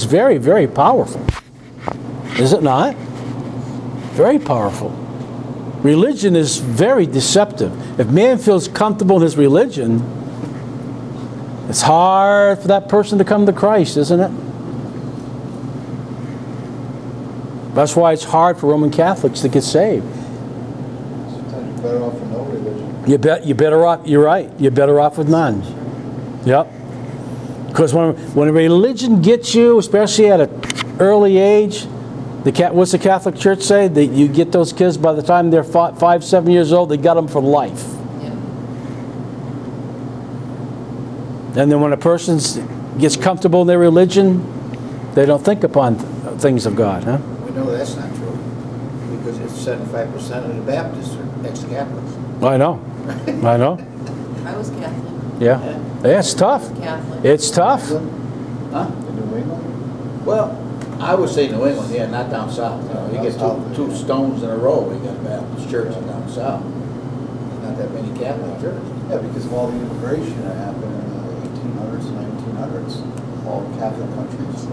very, very powerful. Is it not? Very powerful. Religion is very deceptive. If man feels comfortable in his religion, it's hard for that person to come to Christ, isn't it? That's why it's hard for Roman Catholics to get saved. Sometimes you're better off with no religion. You're better off. You're right. You're better off with none. Yep. Because when a religion gets you, especially at an early age, what's the Catholic Church say? That you get those kids by the time they're 5, 7 years old, they got them for life. Yeah. And then when a person gets comfortable in their religion, they don't think upon things of God, huh? We know that's not true because it's 75% of the Baptists are ex-Catholics. I know. I know. I was Catholic. Yeah. Yeah, it's tough. Catholic. It's tough. Huh? In New England? Well, I would say New England, yeah, not down south. You get two stones in a row, you got a Baptist church down south. There's not that many Catholic churches. Yeah, because of all the immigration that happened in the 1800s and 1900s, all the Catholic countries.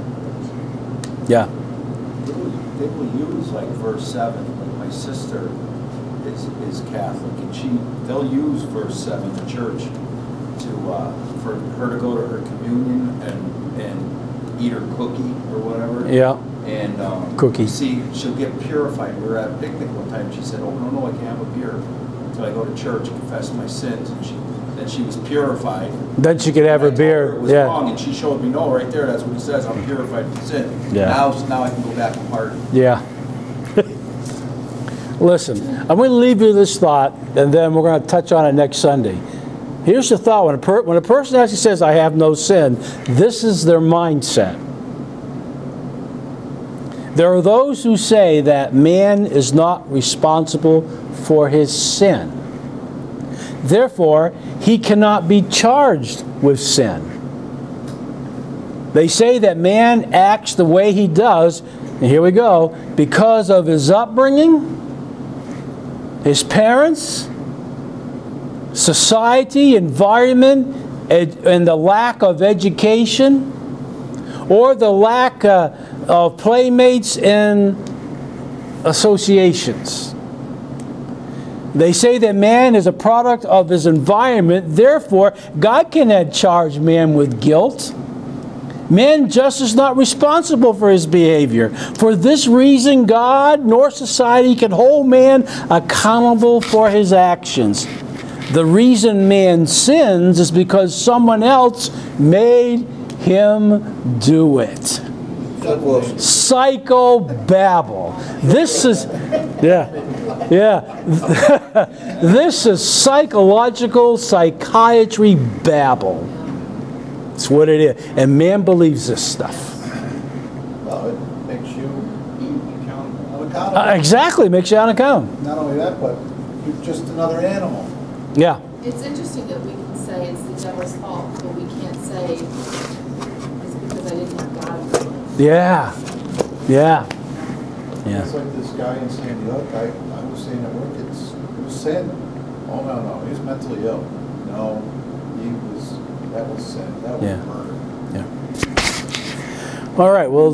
Yeah. They will use like verse 7. Like my sister is Catholic, and they'll use verse 7, the church, for her to go to her communion and eat her cookie or whatever. Yeah. And cookie. See, she'll get purified. We were at a picnic one time. She said, "Oh no, I can't have a beer until I go to church and confess my sins." And then she was purified. Then she could have her beer. It was wrong, and she showed me, no, right there. That's what it says. I'm purified from sin. Yeah. Now I can go back and pardon. Yeah. Listen, I'm going to leave you this thought, and then we're going to touch on it next Sunday. Here's the thought. When a person actually says, I have no sin, this is their mindset. There are those who say that man is not responsible for his sin. Therefore, he cannot be charged with sin. They say that man acts the way he does, and here we go, because of his upbringing, his parents, society, environment, and the lack of education, or the lack of playmates and associations. They say that man is a product of his environment, therefore God cannot charge man with guilt. Man just is not responsible for his behavior. For this reason, God nor society can hold man accountable for his actions. The reason man sins is because someone else made him do it. Psychobabble. This is, this is psychological psychiatry babble. That's what it is. And man believes this stuff. Well, it makes you unaccountable. Exactly, makes you unaccountable. Not only that, but you're just another animal. Yeah. It's interesting that we can say it's the devil's fault, but we can't say it's because I didn't have God in my life. Yeah. Yeah. It's like this guy in San Diego. I was saying at work, it was sin. Oh no, he was mentally ill. No, that was sin. That was murder. Yeah. All right, well,